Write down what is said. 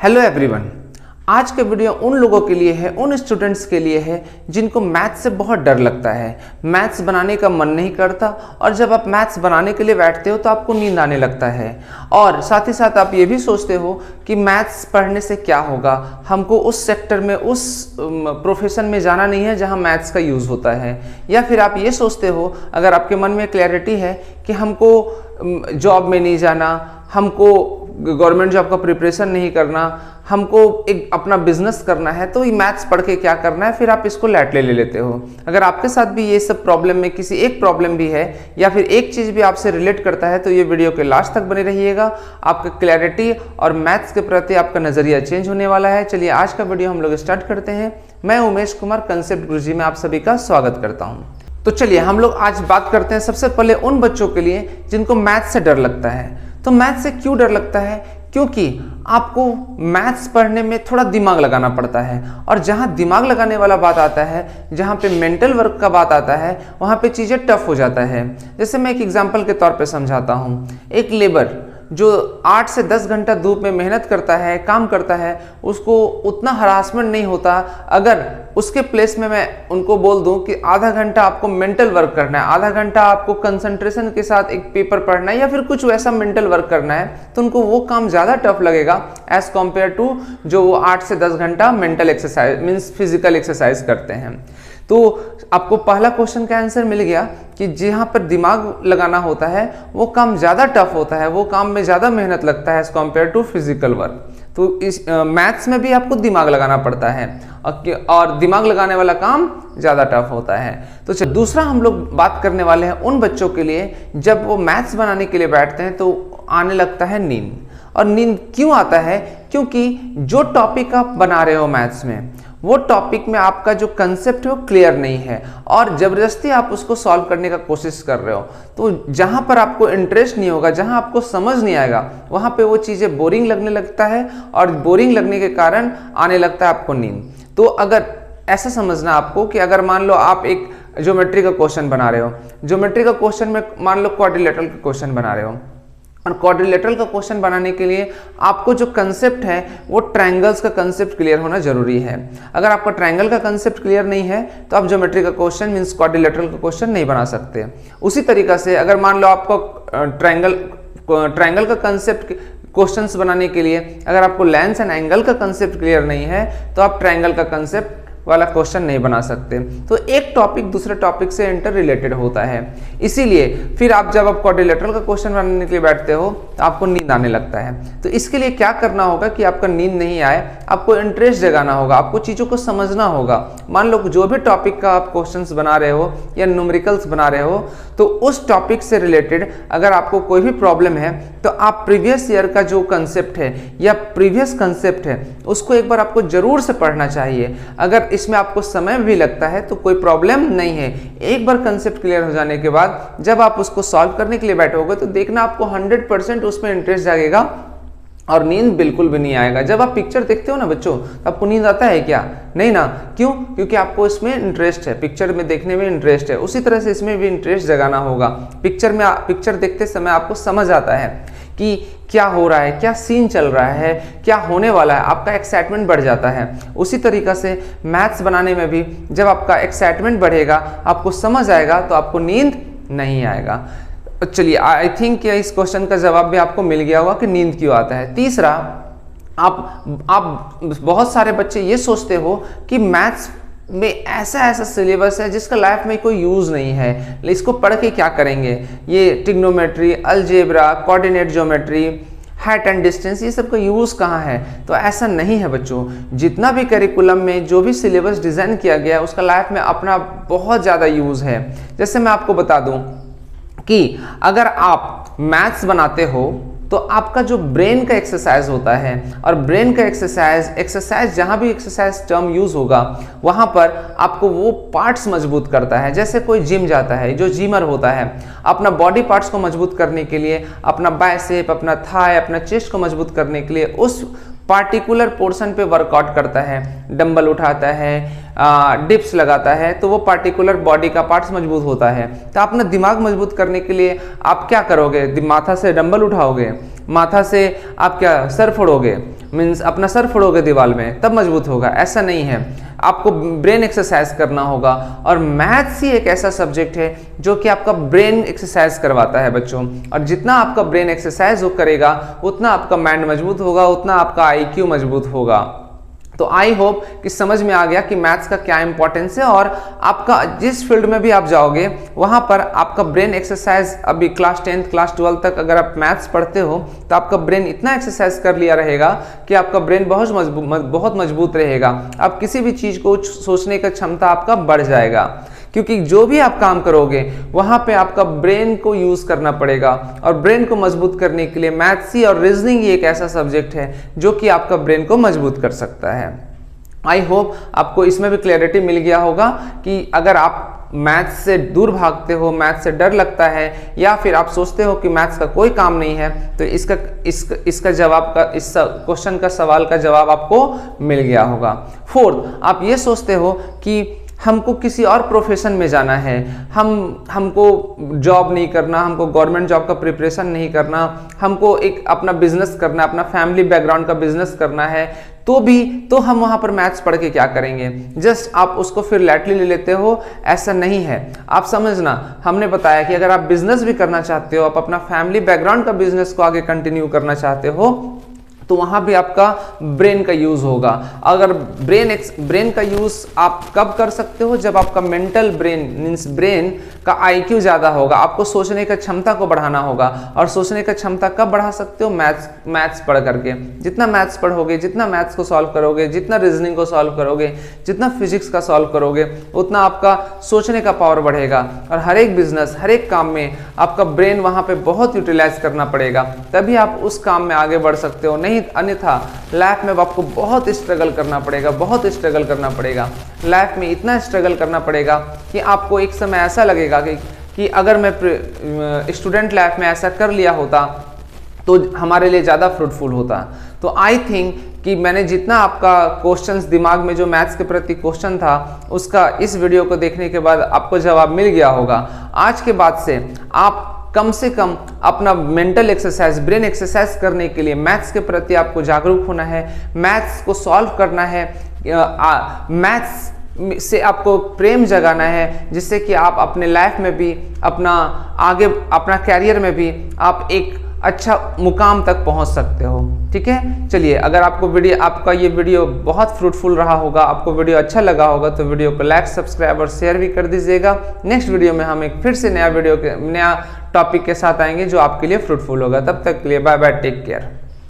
Hello everyone. आज का video उन लोगों के लिए है, उन स्टूडेंट्स के लिए है जिनको मैथ्स से बहुत डर लगता है, मैथ्स बनाने का मन नहीं करता और जब आप मैथ्स बनाने के लिए बैठते हो तो आपको नींद आने लगता है और साथ ही साथ आप ये भी सोचते हो कि मैथ्स पढ़ने से क्या होगा, हमको उस सेक्टर में उस प्रोफेशन में जाना नहीं है जहाँ मैथ्स का यूज़ होता है। या फिर आप ये सोचते हो, अगर आपके मन में क्लैरिटी है कि हमको जॉब में नहीं जाना, हमको गवर्नमेंट जॉब का प्रिपरेशन नहीं करना, हमको एक अपना बिजनेस करना है, तो ये मैथ्स पढ़ के क्या करना है, फिर आप इसको लाइटली ले लेते हो। अगर आपके साथ भी ये सब प्रॉब्लम में किसी एक प्रॉब्लम भी है या फिर एक चीज़ भी आपसे रिलेट करता है तो ये वीडियो के लास्ट तक बने रहिएगा। आपका क्लैरिटी और मैथ्स के प्रति आपका नज़रिया चेंज होने वाला है। चलिए आज का वीडियो हम लोग स्टार्ट करते हैं। मैं उमेश कुमार कंसेप्ट गुरुजी में आप सभी का स्वागत करता हूँ। तो चलिए हम लोग आज बात करते हैं सबसे पहले उन बच्चों के लिए जिनको मैथ्स से डर लगता है। तो मैथ्स से क्यों डर लगता है? क्योंकि आपको मैथ्स पढ़ने में थोड़ा दिमाग लगाना पड़ता है और जहाँ दिमाग लगाने वाला बात आता है, जहाँ पे मेंटल वर्क का बात आता है, वहाँ पे चीज़ें टफ हो जाता है। जैसे मैं एक एग्जांपल के तौर पे समझाता हूँ। एक लेबर जो 8 से 10 घंटा धूप में मेहनत करता है, काम करता है, उसको उतना हरासमेंट नहीं होता अगर उसके प्लेस में मैं उनको बोल दूं कि आधा घंटा आपको मेंटल वर्क करना है, आधा घंटा आपको कंसंट्रेशन के साथ एक पेपर पढ़ना है या फिर कुछ वैसा मेंटल वर्क करना है, तो उनको वो काम ज़्यादा टफ लगेगा एज कम्पेयर टू जो वो 8 से 10 घंटा mental exercise means physical exercise करते हैं। तो आपको पहला क्वेश्चन का आंसर मिल गया कि जहाँ पर दिमाग लगाना होता है वो काम ज़्यादा टफ होता है, वो काम में ज़्यादा मेहनत लगता है as compare to physical work. तो इस मैथ्स में भी आपको दिमाग लगाना पड़ता है और दिमाग लगाने वाला काम ज़्यादा टफ होता है। तो दूसरा हम लोग बात करने वाले हैं उन बच्चों के लिए जब वो मैथ्स बनाने के लिए बैठते हैं तो आने लगता है नींद। और नींद क्यों आता है? क्योंकि जो टॉपिक आप बना रहे हो मैथ्स में, वो टॉपिक में आपका जो कंसेप्ट है वो क्लियर नहीं है और ज़बरदस्ती आप उसको सॉल्व करने का कोशिश कर रहे हो। तो जहाँ पर आपको इंटरेस्ट नहीं होगा, जहाँ आपको समझ नहीं आएगा, वहाँ पे वो चीज़ें बोरिंग लगने लगता है और बोरिंग लगने के कारण आने लगता है आपको नींद। तो अगर ऐसा समझना आपको कि अगर मान लो आप एक ज्योमेट्री का क्वेश्चन बना रहे हो, ज्योमेट्री का क्वेश्चन में मान लो क्वाड्रिलेटरल का क्वेश्चन बना रहे हो और क्वाड्रिलेटरल का क्वेश्चन बनाने के लिए आपको जो कंसेप्ट है वो ट्रायंगल्स का कंसेप्ट क्लियर होना जरूरी है। अगर आपका ट्रायंगल का कंसेप्ट क्लियर नहीं है तो आप ज्योमेट्री का क्वेश्चन मींस क्वाड्रिलेटरल का क्वेश्चन नहीं बना सकते। उसी तरीका से अगर मान लो आपको ट्रायंगल का कंसेप्ट क्वेश्चंस बनाने के लिए अगर आपको लेंस एंड एंगल का कंसेप्ट क्लियर नहीं है तो आप ट्रायंगल का कंसेप्ट वाला क्वेश्चन नहीं बना सकते। तो एक टॉपिक दूसरे टॉपिक से इंटर रिलेटेड होता है, इसीलिए फिर आप जब आप क्वाड्रिलेटरल का क्वेश्चन बनाने के लिए बैठते हो तो आपको नींद आने लगता है। तो इसके लिए क्या करना होगा कि आपका नींद नहीं आए, आपको इंटरेस्ट जगाना होगा, आपको चीज़ों को समझना होगा। मान लो जो भी टॉपिक का आप क्वेश्चंस बना रहे हो या न्यूमेरिकल्स बना रहे हो तो उस टॉपिक से रिलेटेड अगर आपको कोई भी प्रॉब्लम है तो आप प्रीवियस ईयर का जो कंसेप्ट है या प्रीवियस कंसेप्ट है उसको एक बार आपको जरूर से पढ़ना चाहिए। अगर इसमें आपको समय भी लगता है तो कोई प्रॉब्लम नहीं है। एक बार कंसेप्ट क्लियर हो जाने के बाद जब आप उसको सॉल्व करने के लिए बैठोगे तो देखना आपको 100% उसमें इंटरेस्ट जागेगा और नींद बिल्कुल भी नहीं आएगा। जब आप पिक्चर देखते हो ना बच्चों तो आपको नींद आता है क्या? नहीं ना। क्यों? क्योंकि आपको इसमें इंटरेस्ट है, पिक्चर में देखने में इंटरेस्ट है। उसी तरह से इसमें भी इंटरेस्ट जगाना होगा। पिक्चर देखते समय आपको समझ आता है कि क्या हो रहा है, क्या सीन चल रहा है, क्या होने वाला है, आपका एक्साइटमेंट बढ़ जाता है। उसी तरीका से मैथ्स बनाने में भी जब आपका एक्साइटमेंट बढ़ेगा, आपको समझ आएगा तो आपको नींद नहीं आएगा। चलिए आई थिंक इस क्वेश्चन का जवाब भी आपको मिल गया होगा कि नींद क्यों आता है। तीसरा, आप बहुत सारे बच्चे ये सोचते हो कि मैथ्स में ऐसा सिलेबस है जिसका लाइफ में कोई यूज़ नहीं है, इसको पढ़ के क्या करेंगे, ये trigonometry, algebra, coordinate geometry, height and distance, ये सब का यूज़ कहाँ है? तो ऐसा नहीं है बच्चों। जितना भी करिकुलम में जो भी सिलेबस डिज़ाइन किया गया है उसका लाइफ में अपना बहुत ज़्यादा यूज़ है। जैसे मैं आपको बता दूं कि अगर आप मैथ्स बनाते हो तो आपका जो ब्रेन का एक्सरसाइज होता है और ब्रेन का एक्सरसाइज जहाँ भी एक्सरसाइज टर्म यूज़ होगा वहाँ पर आपको वो पार्ट्स मजबूत करता है। जैसे कोई जिम जाता है, जो जिमर होता है अपना बॉडी पार्ट्स को मजबूत करने के लिए, अपना बाइसेप, अपना थाई, अपना चेस्ट को मजबूत करने के लिए उस पार्टिकुलर पोर्शन पे वर्कआउट करता है, डंबल उठाता है, डिप्स लगाता है, तो वो पार्टिकुलर बॉडी का पार्ट्स मजबूत होता है। तो अपना दिमाग मजबूत करने के लिए आप क्या करोगे? माथा से डंबल उठाओगे, माथा से आप क्या सर फोड़ोगे, मीन्स अपना सर फोड़ोगे दीवार में तब मजबूत होगा, ऐसा नहीं है। आपको ब्रेन एक्सरसाइज करना होगा। और मैथ्स ही एक ऐसा सब्जेक्ट है जो कि आपका ब्रेन एक्सरसाइज करवाता है बच्चों। और जितना आपका ब्रेन एक्सरसाइज करेगा उतना आपका माइंड मजबूत होगा, उतना आपका आईक्यू मजबूत होगा। तो आई होप कि समझ में आ गया कि मैथ्स का क्या इंपॉर्टेंस है। और आपका जिस फील्ड में भी आप जाओगे वहां पर आपका ब्रेन एक्सरसाइज, अभी क्लास 10th क्लास 12 तक अगर आप मैथ्स पढ़ते हो तो आपका ब्रेन इतना एक्सरसाइज कर लिया रहेगा कि आपका ब्रेन बहुत मजबूत रहेगा। आप किसी भी चीज को सोचने का क्षमता आपका बढ़ जाएगा, क्योंकि जो भी आप काम करोगे वहां पे आपका ब्रेन को यूज करना पड़ेगा। और ब्रेन को मजबूत करने के लिए मैथ्स ही और रीजनिंग ही एक ऐसा सब्जेक्ट है जो कि आपका ब्रेन को मजबूत कर सकता है। आई होप आपको इसमें भी क्लैरिटी मिल गया होगा कि अगर आप मैथ्स से दूर भागते हो, मैथ्स से डर लगता है, या फिर आप सोचते हो कि मैथ्स का कोई काम नहीं है, तो इसका जवाब का, इस क्वेश्चन का सवाल का जवाब आपको मिल गया होगा। फोर्थ, आप ये सोचते हो कि हमको किसी और प्रोफेशन में जाना है, हमको जॉब नहीं करना, हमको गवर्नमेंट जॉब का प्रिपरेशन नहीं करना, हमको एक अपना बिजनेस करना, अपना फैमिली बैकग्राउंड का बिजनेस करना है, तो हम वहां पर मैथ्स पढ़ के क्या करेंगे। जस्ट आप उसको फिर लाइटली ले लेते हो, ऐसा नहीं है। आप समझना, हमने बताया कि अगर आप बिजनेस भी करना चाहते हो, आप अपना फैमिली बैकग्राउंड का बिजनेस को आगे कंटिन्यू करना चाहते हो, तो वहां भी आपका ब्रेन का यूज होगा। अगर ब्रेन का यूज आप कब कर सकते हो, जब आपका मेंटल ब्रेन मींस ब्रेन का आईक्यू ज्यादा होगा। आपको सोचने का क्षमता को बढ़ाना होगा। और सोचने का क्षमता कब बढ़ा सकते हो, मैथ्स पढ़ करके। जितना मैथ्स पढ़ोगे, जितना मैथ्स को सॉल्व करोगे, जितना रीजनिंग को सॉल्व करोगे, जितना फिजिक्स का सॉल्व करोगे, उतना आपका सोचने का पावर बढ़ेगा। और हर एक बिजनेस, हर एक काम में आपका ब्रेन वहां पे बहुत यूटिलाइज करना पड़ेगा, तभी आप उस काम में आगे बढ़ सकते हो। नहीं अन्यथा लाइफ में आपको बहुत स्ट्रगल करना पड़ेगा, बहुत स्ट्रगल करना पड़ेगा। लाइफ में इतना स्ट्रगल करना पड़ेगा कि आपको एक समय ऐसा लगेगा कि अगर मैं स्टूडेंट लाइफ में ऐसा कर लिया होता तो हमारे लिए ज़्यादा फ्रूटफुल होता। तो आई थिंक कि मैंने जितना आपका क्वेश्चंस दिमाग में जो मैथ्स के प्रति क्वेश्चन था, उसका इस वीडियो को देखने के बाद आपको जवाब मिल गया होगा। आज के बाद से आप कम से कम अपना मेंटल एक्सरसाइज, ब्रेन एक्सरसाइज करने के लिए मैथ्स के प्रति आपको जागरूक होना है, मैथ्स को सॉल्व करना है, मैथ्स से आपको प्रेम जगाना है, जिससे कि आप अपने लाइफ में भी, अपना कैरियर में भी आप एक अच्छा मुकाम तक पहुंच सकते हो। ठीक है, चलिए, अगर आपका ये वीडियो बहुत फ्रूटफुल रहा होगा, आपको वीडियो अच्छा लगा होगा, तो वीडियो को लाइक, सब्सक्राइब और शेयर भी कर दीजिएगा। नेक्स्ट वीडियो में हम एक फिर से नया टॉपिक के साथ आएंगे जो आपके लिए फ्रूटफुल होगा। तब तक के लिए बाय बाय, टेक केयर।